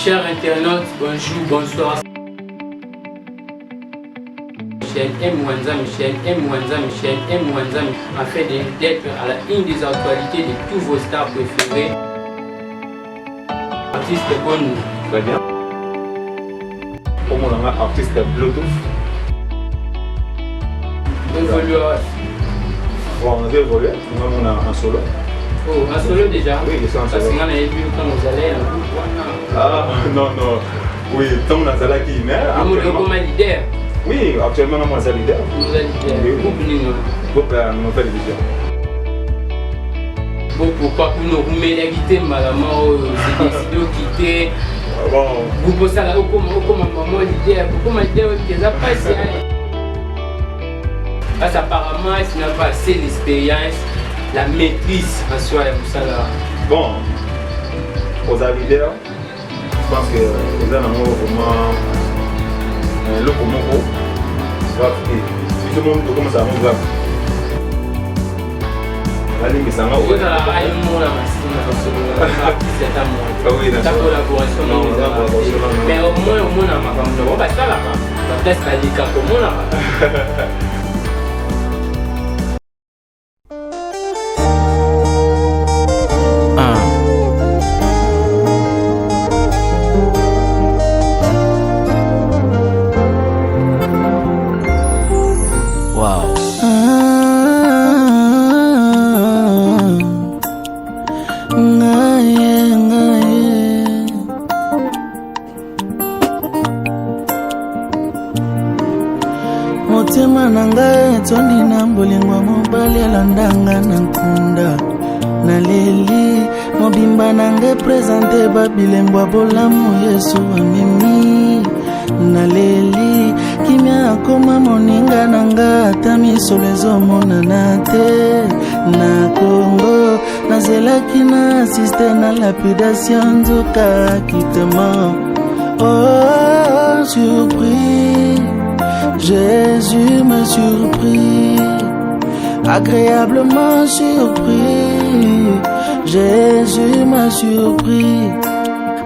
Chers internautes, bonjour, bonsoir. Michel M. Mwanza, afin d'être à la une des actualités de tous vos stars préférés. Artiste bon. Très bien. Comme on a un artiste Bluetooth. Évolueur. Bon, on a évolué, on a un solo. Oh, un solo déjà? Oui, je suis un solo. Parce qu'on avait vu quand vous allez un groupe. Ah, non. Oui, tant on a ça là qui met. Comme leader. Oui, actuellement, on a un leader. Vous êtes leader. Groupe Nouvelle Vision. Bon, pourquoi vous m'éléguez malamment, c'est décidé de quitter. Bon. Vous pensez à la maman leader, pourquoi leader qui est passé? Parce qu'apparemment, il n'a pas assez d'expérience, la maîtrise en soi, ça là. Bon, aux leaders, je pense que vous avez un mot vraiment le commun. Tout le monde commence à nous voir. La ligne est en haut. Vous avez un mot là, c'est un mot. Oui, la collaboration. Mais au moins, on a ma femme. On va faire là-bas. On va peut-être pas dire qu'au moins là-bas. Motema nanga tondi na mbolingwa mobali alandanga na nkunda na leli mobimba nanga presente babilembwa bolamu Yesu amemi na leli kimia akoma moninga nanga ata misolo ezomonana te na Kongo nazelaki na asiste na lapidation nzoka kitema. Oh, surpris, Jésus m'a surpris, agréablement surpris. Jésus m'a surpris,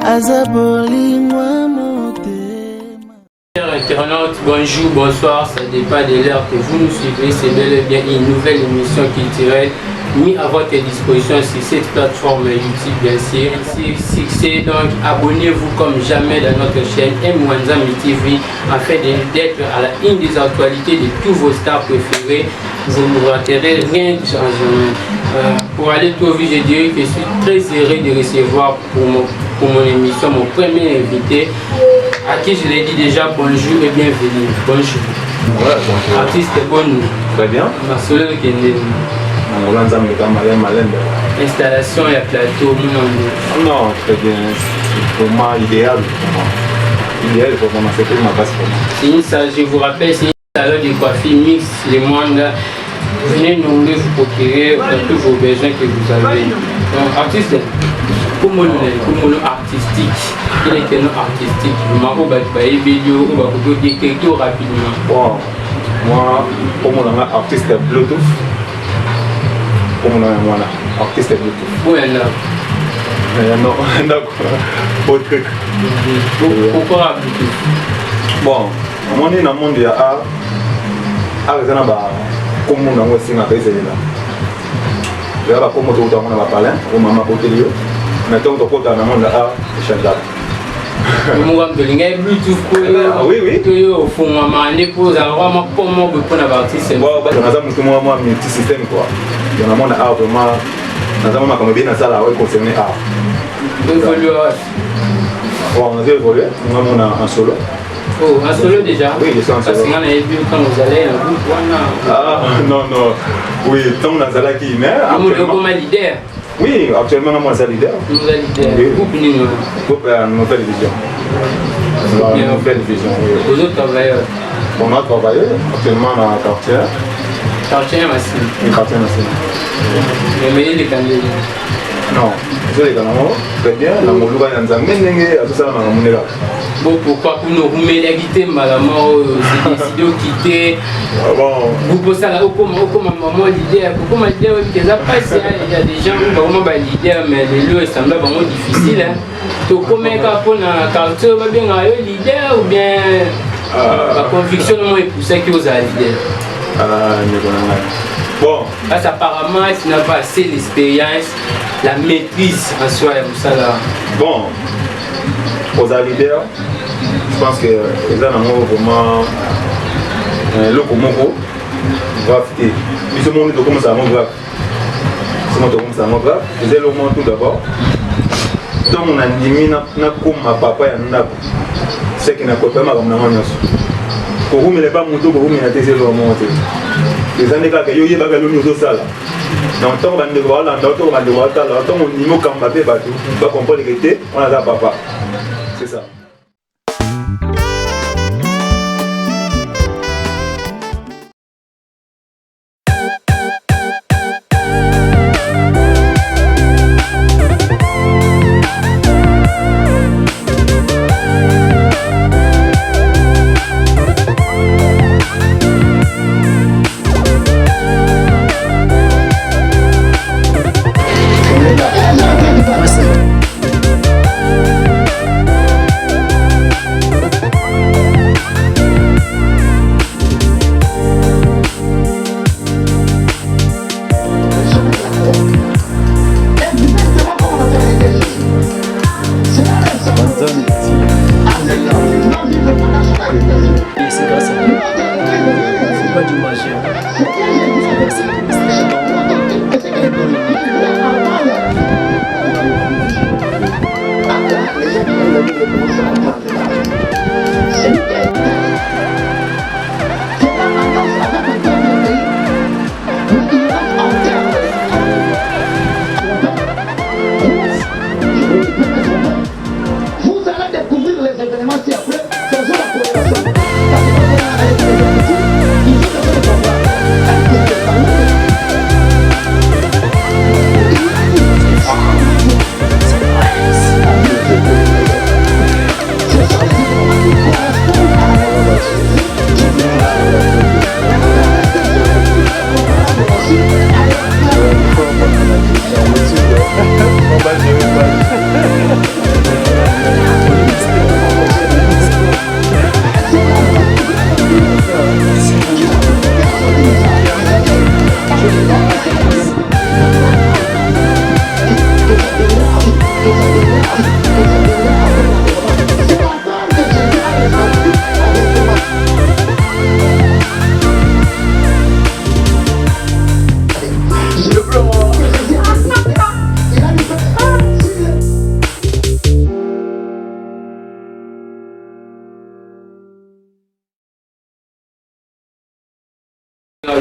Azaboli moi motema. Chers internautes, bonjour, bonsoir, ça dépend de l'heure que vous nous suivez. C'est bel et bien une nouvelle émission culturelle mis à votre disposition sur cette plateforme YouTube, bien sûr. Succès, donc abonnez-vous comme jamais dans notre chaîne M. Mwanza TV afin d'être à la une des actualités de tous vos stars préférés. Vous ne raterez rien du changement. Pour aller trop vite, je dirais que je suis très heureux de recevoir pour mon émission mon premier invité, à qui je l'ai dit déjà bonjour et bienvenue. Bonjour. Ouais, bonjour. Artiste bon. Très bien. Installation et plateau. Non, très bien. C'est pour moi idéal. Idéal pour moi, c'est pour ma base pour moi. Je vous rappelle, c'est une salon de coiffure mix le monde. Venez nous vous procurer tous vos besoins que vous avez. Donc, artiste, comment nous artistique, il est que nous artistique. Je m'en vais faire une vidéo, on va vous dire quelque chose rapidement. Bon, moi, comme on a un artiste Bluetooth, comme on a un artiste Bluetooth. Où est-ce Non, d'accord. Autre truc. Pourquoi Bluetooth? Bon, on est dans le monde de l'art. Comme on a aussi un pays, il y a comme on a parlé, on m'a apporté le mais tant qu'on dans le monde de l'art, c'est changeable. Oui. Au fond, maman, les poses à vraiment comment vous prenez la partie. Bon, on a un multi-système quoi. Il y a un monde d'art vraiment. Nous avons comme bien ça là, concerné art. Évolueur. Bon, on a évolué, nous avons un solo. Oh, un solo déjà? Oui, je suis un solo. Parce qu'on avait vu quand vous allez un groupe. Ah, non. Oui, tant on a ça là qui met. Comme leader? Oui, actuellement, on a un leader. Vous êtes leader? Groupe Nouvelle Vision. Nouvelle Vision, oui. Vous autres travailleurs? On a travaillé actuellement dans le quartier. Quartier Massine? Oui, quartier Massine. Mais il est candidats? Non, je suis très bien. Dans mon local, il y a un peu bon, pourquoi vous nous mélaguez malamment, c'est décidé de quitter. Vous pensez à la maman leader, pourquoi leader qui est passé? Il y a des gens qui sont vraiment leader, mais les lieux semblent vraiment difficiles. comment pour la quartier va bien un leader ou bien la conviction est poussée qui aux leader. Bon. Parce qu'apparemment, tu n'as pas assez d'expérience, la maîtrise en soi, ça là. Bon, aux leaders, je pense que les gens ont vraiment le comoko grave. Puis ce monde commence à grave. Ce monde commence à grave. Vous avez le monde tout d'abord. Donc on a dit comme ma papa et n'a c'est qui n'a pas fait ma comme n'a pour vous, mais pas mon tour pour vous, mais la thèse est le monde. Les années que yo yeba galo nous ça là. Dans temps on de voir là, dans temps on de voir là, dans temps on niveau comme Mbappé ba tout, pas comprendre que té, on a ça papa. C'est ça.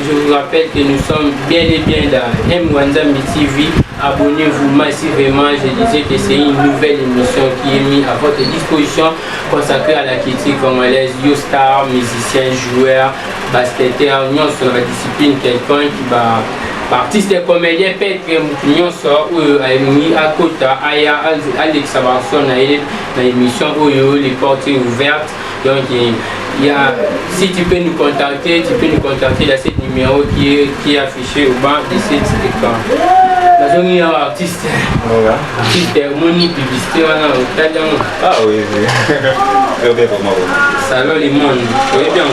Je vous rappelle que nous sommes bien et bien dans M-Wanzambi TV. Abonnez-vous massivement. Je disais que c'est une nouvelle émission qui est mise à votre disposition consacrée à la critique congolaise, Yo-Star, musicien, joueur, basketteur, nous sur la discipline quelqu'un qui va artiste et comédien peut-être nous sort à côté Aya Alex Sabarson dans l'émission Oyo, les portes ouvertes. Donc il y a, si tu peux nous contacter dans ce numéro qui est affiché au bas de cet écran. La zone est artiste, moni publicité ah oui, très bien pour moi. Salon les mondes, oui bien.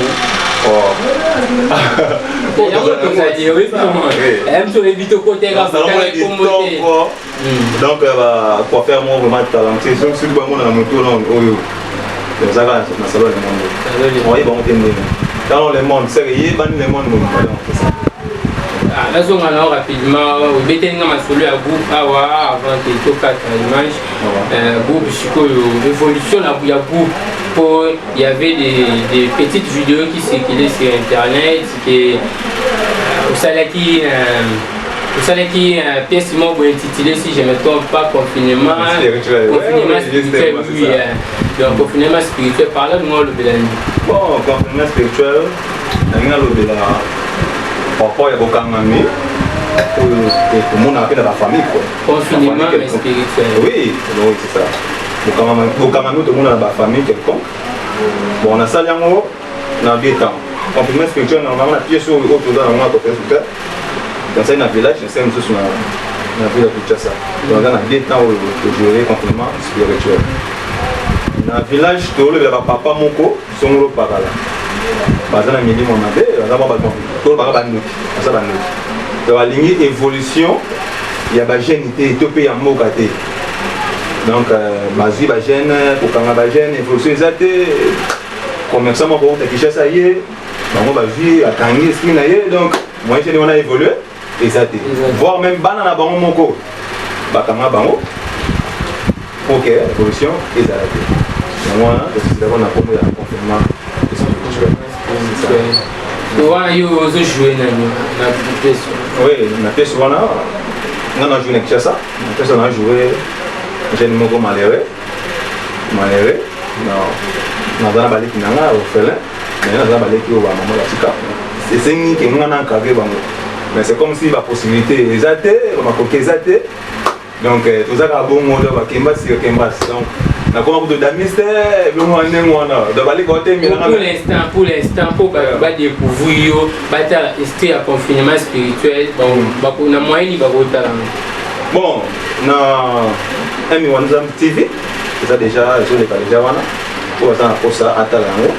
Donc, pour faire moi vraiment talentueux, je suis vraiment dans mon tour là. Ça va, dans salon les mondes. Oui, bon, dans le monde, c'est rien, dans le monde. Là, on a rapidement, on a solo à groupe avant que tu fasses l'image. Groupe évolution, il y avait des petites vidéos qui circulaient sur internet. Vous savez qui pièce intitulée, si je ne me trompe pas, confinement spirituel. Oui, donc confinement spirituel, parlez-moi le Bélani. Bon, confinement spirituel, il y a le Bélani. Parfois, il y a beaucoup d'amis pour le monde appelle la famille. Confinement spirituel. Oui, c'est ça. Beaucoup d'amis, tout le monde a la famille quelconque. Bon, on a ça, on a bien temps. Confinement spirituel, on a pied sur autour de la main, dans un village, c'est un peu la ville de Kinshasa. Donc on a bien temps de gérer le confinement spirituel. Dans le village, tout le papa moko sont le parala. Parce que dans le milieu mon abbé, on a pas tout le parala bandoki, ça bandoki. Dans la ligne évolution, il y a des jeunes qui étaient topés en mot côté. Donc bazi ba jeune, pour quand ba jeune évolution exacte, commerçant mon pour Kinshasa y est, on va vivre à Tanguy ce qu'il y a donc moi j'ai on a évolué exacte. Voir même banana bango moko, ba kama bango. OK, évolution exacte. Moi, c'est d'abord la première confinement spirituel. Tu vois, il y a aussi joué dans la pièce. Oui, dans la pièce, on a joué avec ça. On a joué, j'ai une moto malheureux. Malheureux. Non, on a balé qui n'a pas orphelin. Mais on a balé qui au maman la tika. C'est ce qui nous a encadré. Mais c'est comme si la possibilité exacte, on a coqué exacte. Donc, tout ça, bon mot de Kemba, c'est Kemba. Donc, on a commencé à mystère, pour l'instant, pour découvrir, rester à confinement spirituel, on a moyen de bon, on a un TV, c'est ça déjà, je l'ai pas déjà, pour ça, à Talango.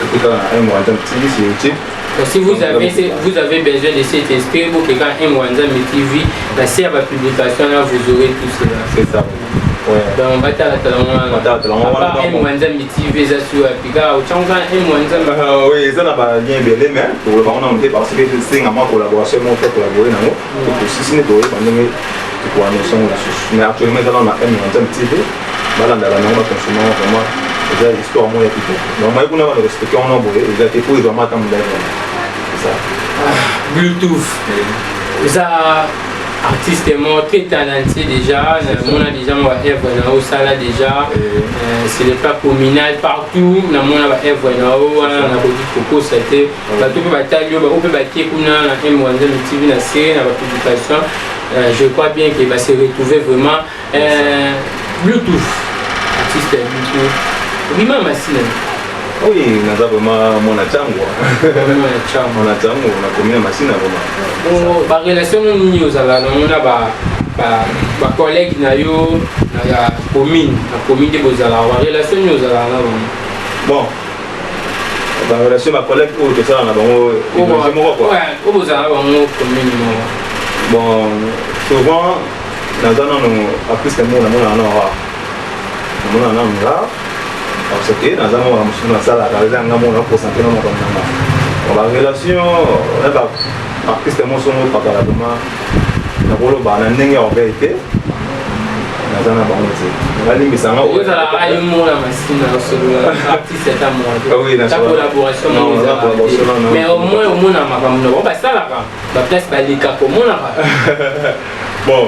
Un TV sur YouTube. Si vous avez besoin de cet esprit, pour que quand un Wanzam TV, la série de publication, là, vous aurez tout cela. C'est ça. Donc, on va faire un Wanzam TV, ça sur Pika, ou Tchanga, un Wanzam. Oui, ça n'a pas bien belé, mais pour le moment, parce que c'est une collaboration, on peut collaborer dans nous. Si ce n'est pas, mais actuellement, on a un Wanzam TV, on va consommer vraiment. C'est l'histoire moi plutôt. Donc moi on a respecté on a boyé, il a été pour vraiment tant de c'est ça. Bluetooth. Ça artiste très talentueux déjà, on a déjà moi Eve na Osala déjà. C'est le pas communal partout, na mon a Eve na o na bodi Coco c'était ba tout peut bataille ba peut bater kuna na M1 TV na série na publication. Je crois bien qu'il va se retrouver vraiment Bluetooth. Artiste Bluetooth. Oui, ma machine. Oui, on a vraiment mon attendre. On attend, on a commis la machine vraiment. Bon, la relation nous aux allant, on a collègue na yo na commune de Bozala. La relation nous aux allant. Bon. La relation ma collègue ou tout ça on a bon. Ouais, au Bozala on commune. Bon, souvent dans un après que mon aura. Mon aura. Parce que dans un moment, on a ça, la relation, la relation, artiste, moi, son mot, pas la rôle, on a une vérité. Dans un moment, ça va. Vous avez la machine, artiste, c'est à moi. Oui, la collaboration, mais au moins, on va ça là, la place, les cas, comment on a. Bon.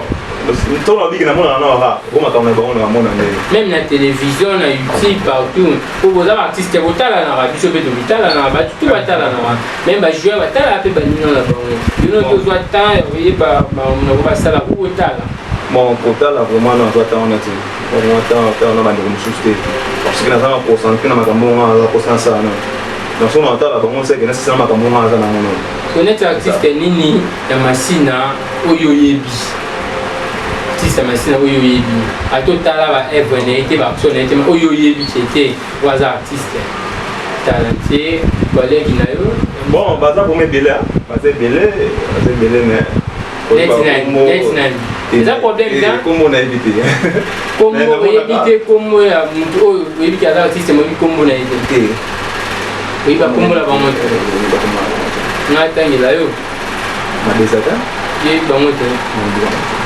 Même la télévision, la YouTube, partout. Pour vos artistes, vous avez la radio, vous avez la radio, tout va même les joueurs, vous avez la paix, vous avez la temps, vous voyez, on va ça là, où vous avez bon, pour ça, vraiment, on doit attendre. On a parce que nous avons concentré dans la constance. Donc, si on entend là, on sait que c'est ça, on connaître l'artiste Nini, la machine, Oyoyebi. C'est machine Oyoyebi. À tout à l'heure, elle était actionnaire, Oyoyebi qui était artiste. Talenté, collègue Inayo. Bon, bah ça pour mes bélés, mais. C'est un problème là. Comment on a évité? Comment on a évité? Comment on a évité? Comment on a évité? Oui, bah comment on a monté? On a atteint là. On a des attaques? Oui, bah monté.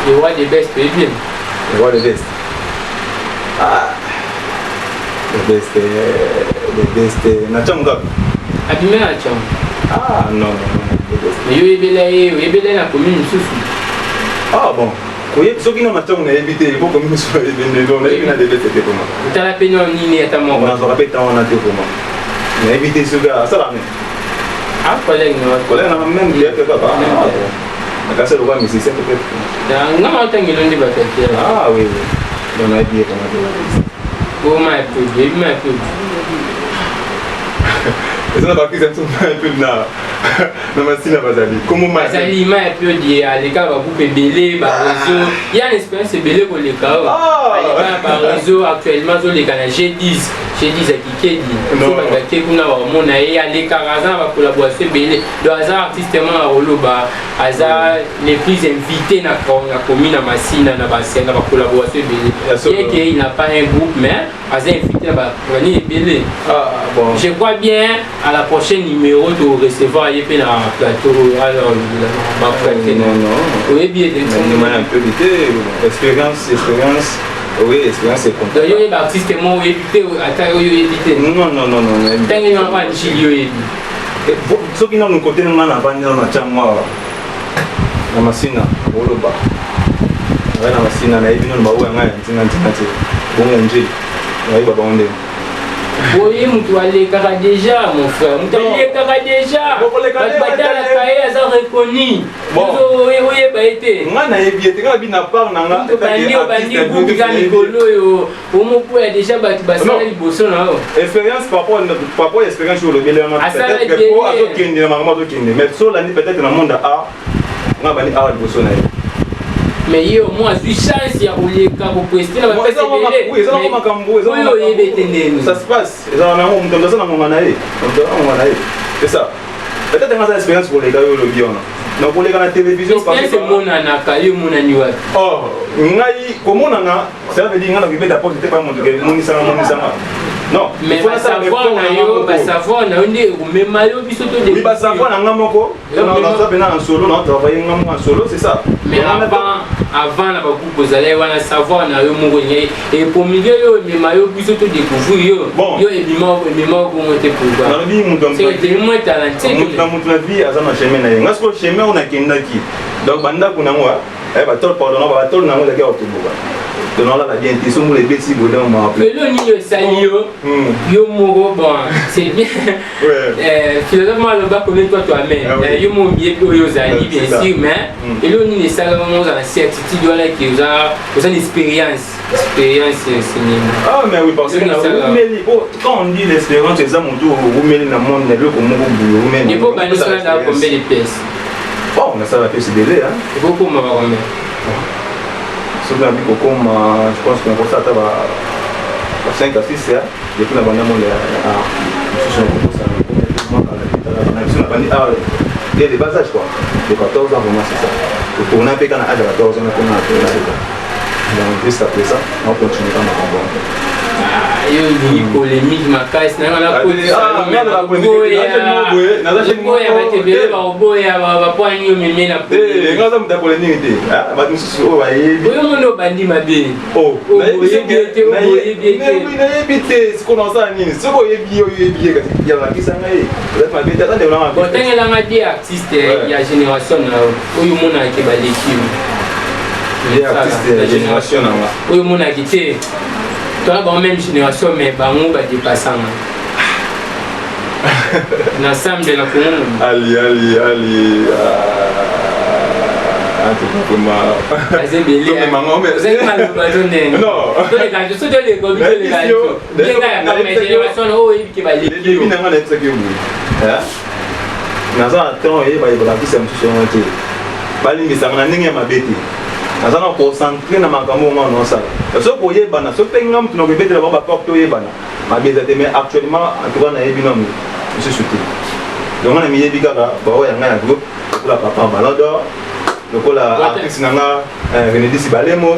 Le roi des bestes, c'est bien. Le roi des bestes. Ah. Le bestes. Nachanga. Abîmé Nachanga. Ah non. Mais il y a la commune sous. Ah bon. Oui, ceux qui n'ont pas évité, il faut que nous soyons évité. Tu as la peine en ligne à ta mort. On a rappelé tant on a fait comment. On a évité ce gars, ça va. Ah, collègue, même bien que papa. On a cassé le roi, mais c'est peut-être. Non, on t'a mis l'un des batailles. Ah oui, on a dit comment. Oh, ma peu, Et ça n'a pas pris un peu de na machine à Bazali. Comment Bazali, il un peu dit à l'écart, va couper belé, réseau. Il y a une expérience belé pour les cas. Par réseau, actuellement, sur les canaux G10 à Kikedi. Il faut que vous ayez à l'écart, va collaborer belé. Le hasard, artistement, à Roloba, hasard, les prises invitées dans la commune à Massina, dans la bassin, va collaborer belé. Bien qu'il n'a pas un groupe, mais hasard invité à venir belé. Je crois bien à la prochaine numéro de recevoir un plateau. Alors, oui, bien un peu d'été, expérience. Oui, expérience c'est comme ça. Il y a des artistes qui m'ont évité à taille évité. Non. Tant qu'il n'y a pas de chili. Ceux qui n'ont pas côté de moi, n'a pas de moi. La machine, au bas. La machine, la ébine, le baou, un bon manger. Oui, bah bon. Oui, tu as les caras déjà, mon frère. Tu as les caras déjà. Tu as la carrière, ça reconnu. Bon, oui, bah été. Moi, j'ai quand il n'a pas nanga. Déjà expérience par rapport à l'expérience sur le bilan. Peut-être que pour avoir qu'il y a mais sur l'année peut-être dans le monde a on va aller à Bolsonaro. Mais il y a au moins une chance il y a roulé quand vous prestez la oui, ça se passe. C'est ça. Peut-être que l'expérience pour les gars le bien. Donc pour les gars la télévision c'est mon anaka, il mon aniwa. Oh, ngai comment nana, ça veut dire ngana bibeta pour c'était pas mon monisanga. Non, mais il faut savoir na onde même malo bisoto de. Oui, bah savoir na ngamoko, on ça bena en solo, on travailler ngamo en solo, c'est ça. Mais avant la beaucoup poser wana savoir na yo mongo ngai et pour milieu yo mais mayo bisoto découvrir yo. Yo et bima ko monter pour. Na bi mundo. C'est le moins talenté. Mundo na vie azana chemin na yenga. Ngasko chemin on a kendaki. Donc banda kuna ngwa, ba tol pardon ba tol na ngwa ke otubuka. Donc là, la bien intention, les bêtises, vous donnez ma mais le nid de Salio, yo mogo, bon, c'est bien. Finalement, le bas comme toi-même. Yo mon bien pour yo Zali, bien sûr, mais et le nid de Salio, on a une certitude qui vous a une expérience. Expérience, c'est ah, mais oui, parce que quand on dit l'expérience, c'est ça, mon tour, vous mettez dans le monde, le comme vous mettez. Il faut pas nous faire combien de pièces. Bon, on a ça la pièce délai, hein. Il faut qu'on m'a combien. Je pense qu'on constate à 5 à 6 ans, depuis la bande à il y a des bas âges quoi, de 14 ans vraiment c'est ça. Pour on a fait quand on a 14 ans, on a donc juste après ça, on continue dans le combat. Il y a une polémique, ma caisse, on a posé toi, la même génération, mais on va dépasser. L'ensemble de la commune. Allez. Nazana concentré na makambo ngano ça. So boye bana so pengam tu no bébé de la baba porte yebana. Ma bébé mais actuellement en tout cas na yebina mu. Je suis soutenu. Donc on a mis yebika ba o yanga ya groupe pour la papa balado. Donc la artiste nanga René Sibalemo,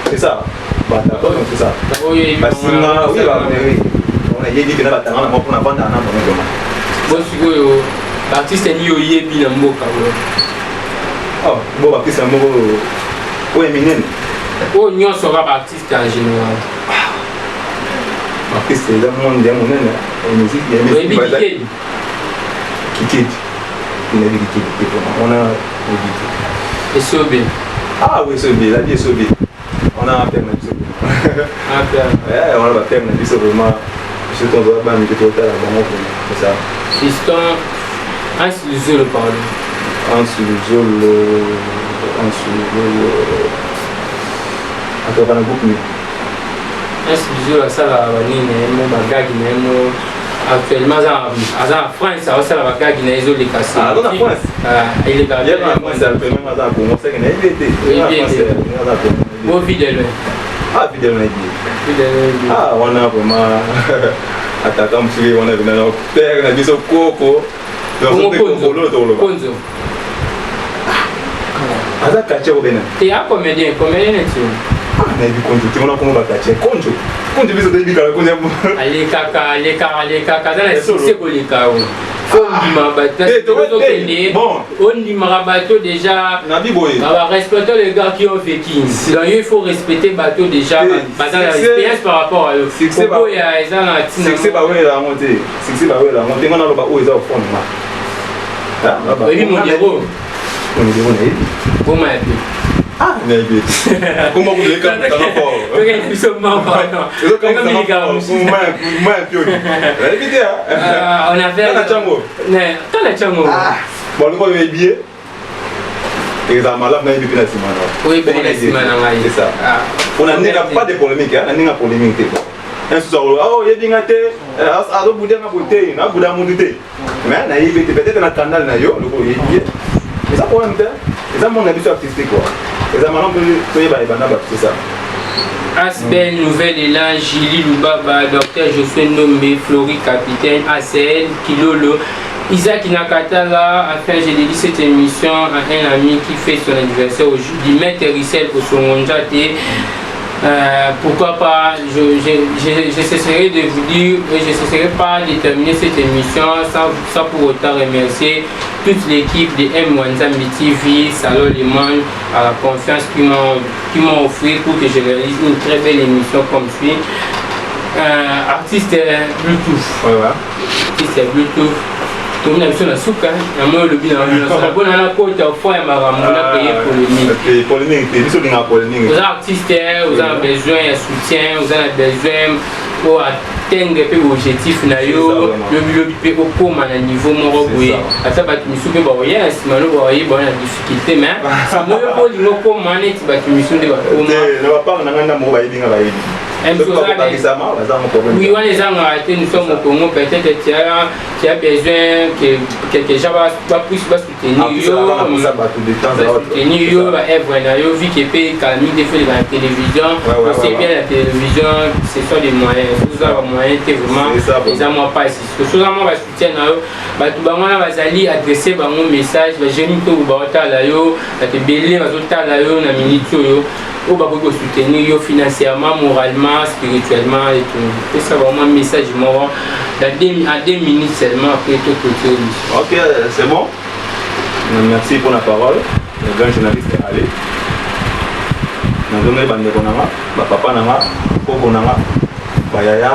c'est ça. Bah d'accord donc c'est ça. Parce que oui bah oui. On a yebika na batanga na mo pour na banda na mo. Bon sikoyo artiste ni yo yebi na mboka. Oh, bon artiste na mboka. Oui, Eminem. Oh, nous sommes artistes en général. Artiste, c'est le monde de la musique. Il y a des musiques qui quittent. Il y a des musiques qui quittent. On a des musiques. Et Sobé. Ah oui, Sobé, la vie est Sobé. On a un thème de Sobé. Un thème. Ouais, on a un thème de Sobé. Je suis tombé à la musique totale à un moment. C'est ça. Fiston, Hans Luzolo, pardon. Hans Luzolo. Est-ce que je vais faire la vanille, mais bagage, mais actuellement en France ça va pas gagner les autres cassés ah dans la France il est pas bien moi c'est actuellement dans Congo c'est qu'il a été bon fidèle ah fidèle ah on a vraiment attaquant monsieur on a venu dans père na biso koko donc Konzo aza kache ko bena et à comédien est-tu na bi konjo ti mona komo ba kache konjo biso de bi kala konjo les kaka dans la c'est ko les kao on dit bateau déjà on va respecter les gars qui ont vécu donc il faut respecter bateau déjà dans l'expérience par rapport à eux c'est pas ouais la montée c'est pas ouais la montée on a le ba o eza au fond oui mon héros comment ah, mais bien. Comment vous voulez quand même encore? Nous sommes morts. On a fait. Dans la Tchango. Bon, le premier billet. Et ça m'a l'air bien depuis la semaine. Oui, bien la semaine. C'est ça. On n'a pas de polémique. On n'a pas de polémique. Un soir, oh, il y a bien gâté. À l'autre bout d'un côté, on a bout d'un monde. Mais on a peut-être un canal. Mais ça pour un temps. C'est ça mon habitude artistique quoi. Et ça maintenant c'est ça. Asbel, Nouvelle Élan, Gili Lubaba, Docteur Josué Nommé, Flori Capitaine, ACL, Kilolo, Isaac Nakatala. Enfin, j'ai dédié cette émission à un ami qui fait son anniversaire aujourd'hui, Maître Rissel pour son mondialité. Pourquoi pas, je cesserai de vous dire, je ne cesserai pas de terminer cette émission sans pour autant remercier toute l'équipe de M1 TV, Salon Le Monde, à la confiance qu'ils m'ont offert pour que je réalise une très belle émission comme suit. Artiste Bluetooth. Artiste Bluetooth. Tout le monde a vu la soupe, il y a moins le bien. On a la côte à fois et ma ramon a payé polémique. Vous avez artistes, vous avez besoin de soutien, vous avez besoin pour atteindre l'objectif. Le comment à niveau moroboué. À ça, tu me souviens, si je suis en difficulté, mais si je suis en comment tu me souviens. Oui, on les a ratés, nous sommes au Congo, peut-être tu as besoin que quelques gens puissent soutenir. Vu qu'il peut calmer des fois de la télévision, on sait bien la télévision, ce sont des moyens. Vous avez des moyens, vraiment, les amours pas ici. Ce que nous va soutenir, tout le monde va adresser un message, j'ai mis tout le monde à la yo, à te béler, à la yo, à minute. On va soutenir financièrement, moralement, spirituellement et tout. Et ça vraiment un message moral à 2 minutes seulement après tout côté. Ok, c'est bon. Merci pour la parole. Le grand journaliste est allé. Nous avons des papa nanga, Koko nanga, Bayaya,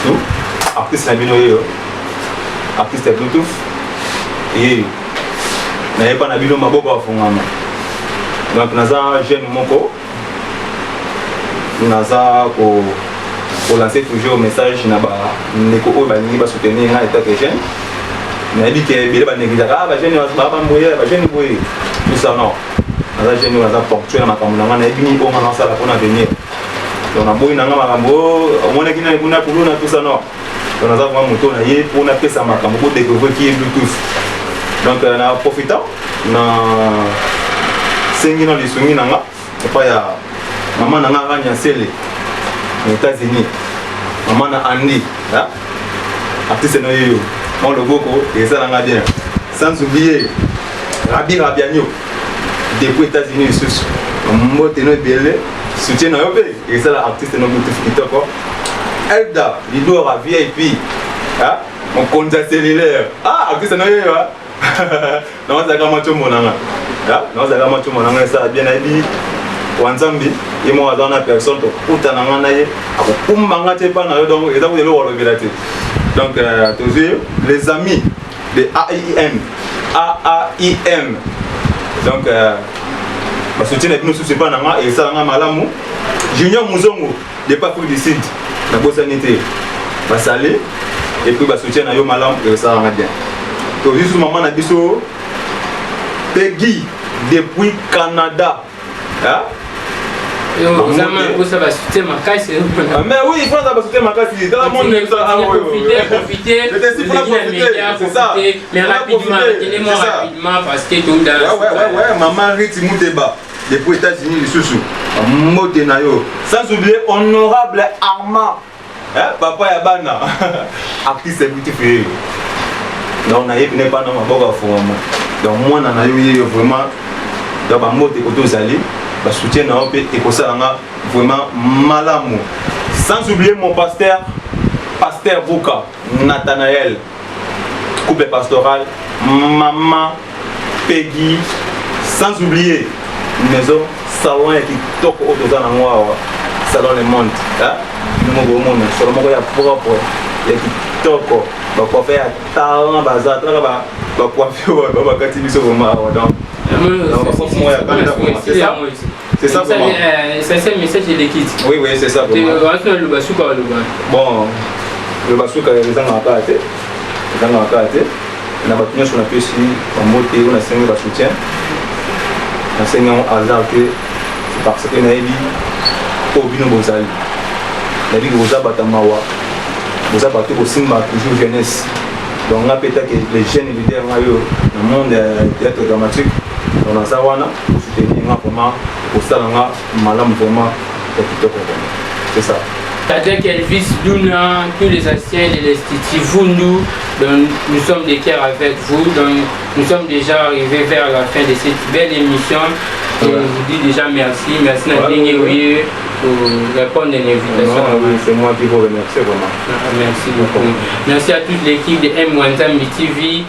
tout. Artiste Nabino, artiste Bluetooth. Et nous n'avons pas Nabino Maboko à Fongama. Donc nous avons un jeune Moko. Nous avons pour lancer toujours un message na ba neko ba ni ba soutenir na état que jeune. Mais dit que bile ba négliger ba jeune ba mboye ba jeune boye. Tout ça non. Na jeune nous avons ponctué na makambo na na bini ko na sala pour venir. Donc na boye na makambo au moins qui na kuna kuluna tout ça non. Donc nous avons moto na yé pour na pesa makambo pour découvrir qui est Bluetooth. Donc na profitant na sengi na lisungi nanga pa ya maman nanga ganya sele aux États-Unis. Maman na Andy, artiste no yo, mon le boko et ça l'a bien. Sans oublier Rabi Rabiano depuis États-Unis sous mote no belé, soutien no yo et ça l'artiste no Bluetooth kitoko. Elda, Lido à VIP. Mon compte cellulaire. Artiste no yo. Non, ça comment tout mon anga. Non, ça comment tout mon anga ça bien dit. Wanzambi et moi dans la personne pour t'ananger pour m'engager pas dans le donc et donc donc toujours les amis de AIM donc bah soutien avec nous sur pas nanga et ça nanga malamu Junior Muzongo de pas pour du sud la bosanité va saler et puis bah soutien na yo malamu et ça nanga bien donc juste maman na biso Peggy depuis Canada ça va sauter ma casse. Mais oui, il faut ça va sauter ma casse. Dans le monde, profiter. C'est ça. Mais rapidement, tenez-moi rapidement parce que tout dans. Ouais, maman Riti Mouteba, depuis les États-Unis, les sous-sous. Sans oublier honorable Armand. Papa Yabana. Artiste exécutif. Donc, on n'est pas dans ma boîte. Donc, moi, on a eu vraiment. Dans ma mot de côté aux alliés. Je soutiens vraiment malamu. Sans oublier mon pasteur Bouka, Nathanaël, couple pastoral, maman, Peggy, sans oublier maison, salon qui toque au dans salon le monde. Nous monde, salon il y a propre, il y a qui toque, va coiffer à talent, bazar, va coiffer, va gâter sur le mar. C'est ça vraiment. C'est un message de l'équipe. Oui, c'est ça vraiment. Le basouka. Bon, le basouka, les gens n'ont pas été. Les gens n'ont pas été. On a battu sur la pièce ici, en mode et on a saigné le soutien. On a saigné en hasard que c'est parce que Naïbi, au bino Bozali. Naïbi Boza Batamawa. Boza Batou Simba, toujours jeunesse. Donc on a peut-être que les jeunes leaders dans le monde du théâtre dramatique. On a ça pour soutenir vraiment pour ça malam vraiment c'est ça. Avec Elvis Luna, tous les anciens de l'Institut, nous sommes des cœurs avec vous, donc nous sommes déjà arrivés vers la fin de cette belle émission. Je vous dis déjà merci Nadine pour répondre à l'invitation. C'est moi qui vous remercie vraiment. Merci beaucoup. Merci à toute l'équipe de M1 TV.